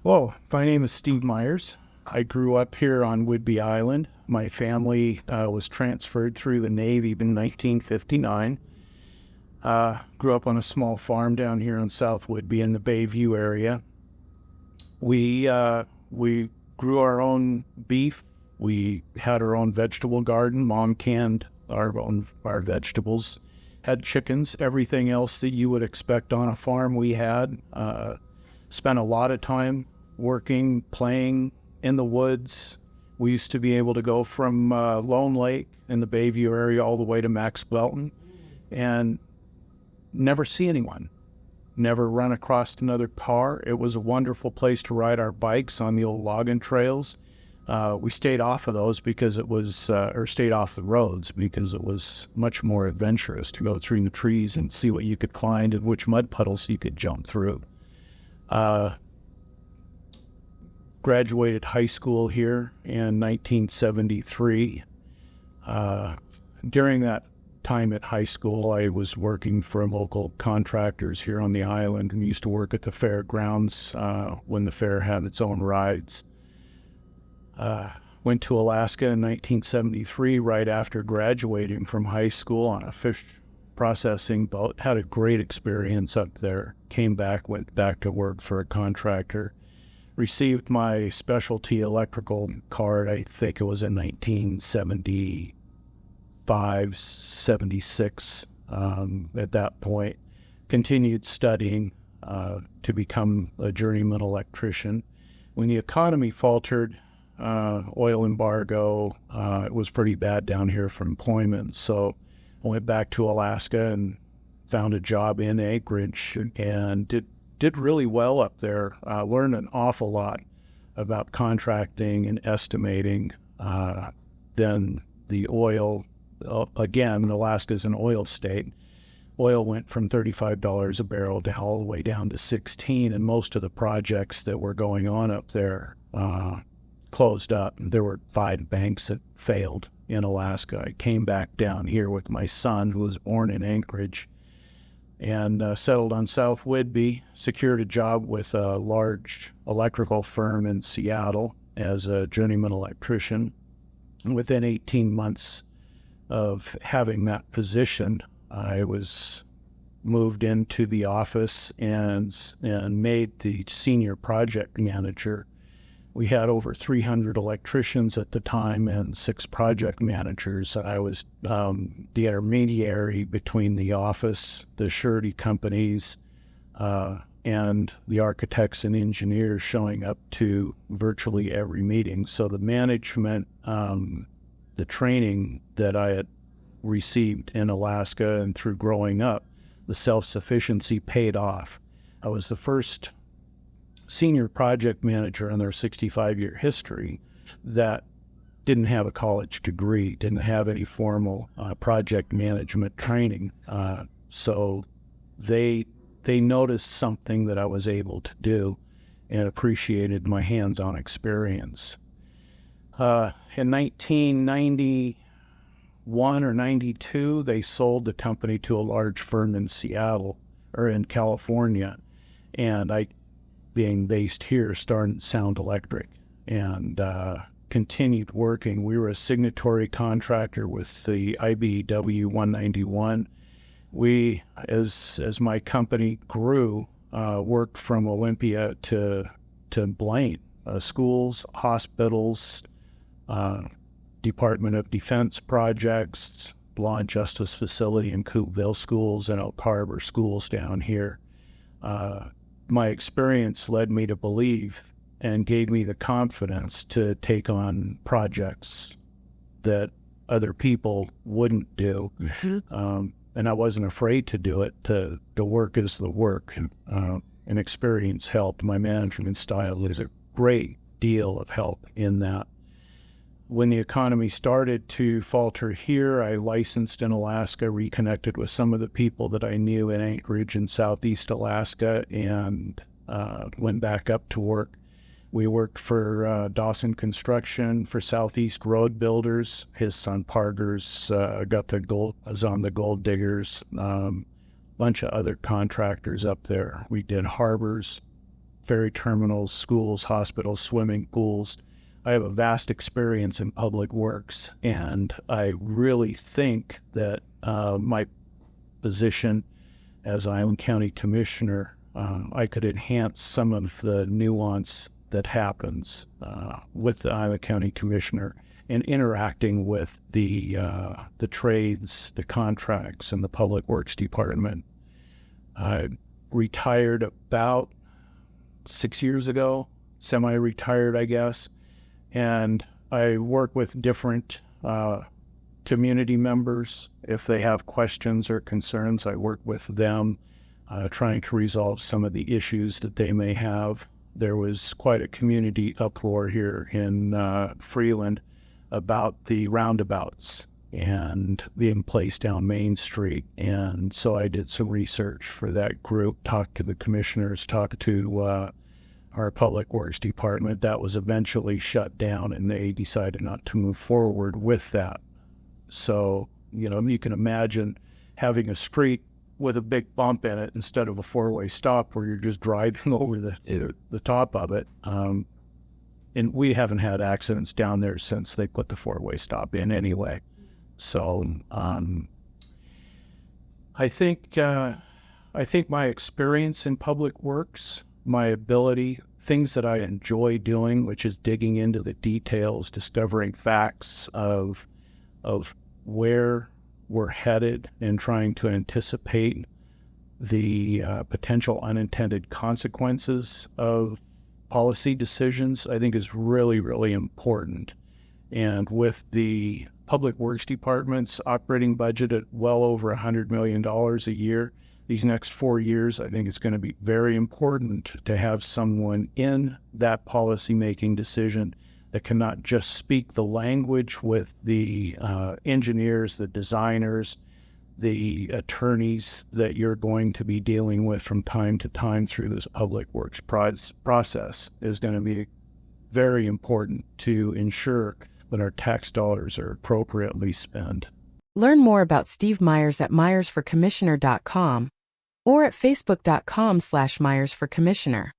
Hello, my name is Steve Myres. I grew up here on Whidbey Island. My family was transferred through the Navy in 1959. Grew up on a small farm down here in South Whidbey in the Bayview area. We grew our own beef. We had our own vegetable garden. Mom canned our vegetables. Had chickens. Everything else that you would expect on a farm we had. Spent a lot of time working, playing in the woods. We used to be able to go from Lone Lake in the Bayview area all the way to Max Belton and never see anyone, never run across another car. It was a wonderful place to ride our bikes on the old logging trails. We stayed off of those because it was, or stayed off the roads because it was much more adventurous to go through the trees and see what you could find and which mud puddles you could jump through. Graduated high school here in 1973. During that time at high school, I was working for local contractors here on the island and used to work at the fairgrounds when the fair had its own rides. Went to Alaska in 1973 right after graduating from high school on a fish processing boat. Had a great experience up there. Came back, went back to work for a contractor. Received my specialty electrical card, I think it was in 1975, 76 at that point. Continued studying to become a journeyman electrician. When the economy faltered, oil embargo, it was pretty bad down here for employment. So I went back to Alaska and found a job in Anchorage and did really well up there. Learned an awful lot about contracting and estimating. Then the oil, again, Alaska's an oil state. Oil went from $35 a barrel all the way down to $16, and most of the projects that were going on up there closed up. There were 5 banks that failed in Alaska. I came back down here with my son, who was born in Anchorage, and settled on South Whidbey, secured a job with a large electrical firm in Seattle as a journeyman electrician. And within 18 months of having that position, I was moved into the office and made the senior project manager. We had over 300 electricians at the time and 6 project managers. I was the intermediary between the office, the surety companies, and the architects and engineers showing up to virtually every meeting. So the management, the training that I had received in Alaska and through growing up, the self-sufficiency paid off. I was the first senior project manager in their 65-year history that didn't have a college degree, didn't have any formal project management training. So they noticed something that I was able to do and appreciated my hands-on experience. In 1991 or 92, they sold the company to a large firm in Seattle, or in California, and I, being based here, started Sound Electric and continued working. We were a signatory contractor with the IBEW 191. We, as my company grew, worked from Olympia to Blaine, schools, hospitals, Department of Defense projects, Law and Justice Facility in Coopville schools, and Oak Harbor schools down here. My experience led me to believe and gave me the confidence to take on projects that other people wouldn't do. And I wasn't afraid to do it. The work is the work. And experience helped. My management style was a great deal of help in that. When the economy started to falter here, I licensed in Alaska, reconnected with some of the people that I knew in Anchorage and Southeast Alaska, and went back up to work. We worked for Dawson Construction, for Southeast Road Builders. His son Parker's was on the Gold Diggers. Bunch of other contractors up there. We did harbors. ferry terminals, schools, hospitals, swimming pools. I have a vast experience in public works, and I really think that my position as Island County Commissioner, I could enhance some of the nuance that happens with the Island County Commissioner and interacting with the trades, the contracts, and the Public Works Department. I retired about 6 years ago, semi-retired, I guess, and I work with different community members. If they have questions or concerns, I work with them, trying to resolve some of the issues that they may have. There was quite a community uproar here in Freeland about the roundabouts and being placed down Main Street. And so I did some research for that group, talked to the commissioners, talked to our Public Works Department. That was eventually shut down, and they decided not to move forward with that. So, you can imagine having a street with a big bump in it instead of a four-way stop where you're just driving over the top of it. And we haven't had accidents down there since they put the four-way stop in anyway. So I think my experience in public works, my ability, things that I enjoy doing, which is digging into the details, discovering facts of where we're headed and trying to anticipate the potential unintended consequences of policy decisions, I think is really, really important. And with the Public Works Department's operating budget at well over $100 million a year, these next 4 years, I think it's going to be very important to have someone in that policy-making decision that can not just speak the language with the engineers, the designers, the attorneys that you're going to be dealing with from time to time through this public works process is going to be very important to ensure that our tax dollars are appropriately spent. Learn more about Steve Myres at MyresForCommissioner.com or at Facebook.com/MyresForCommissioner.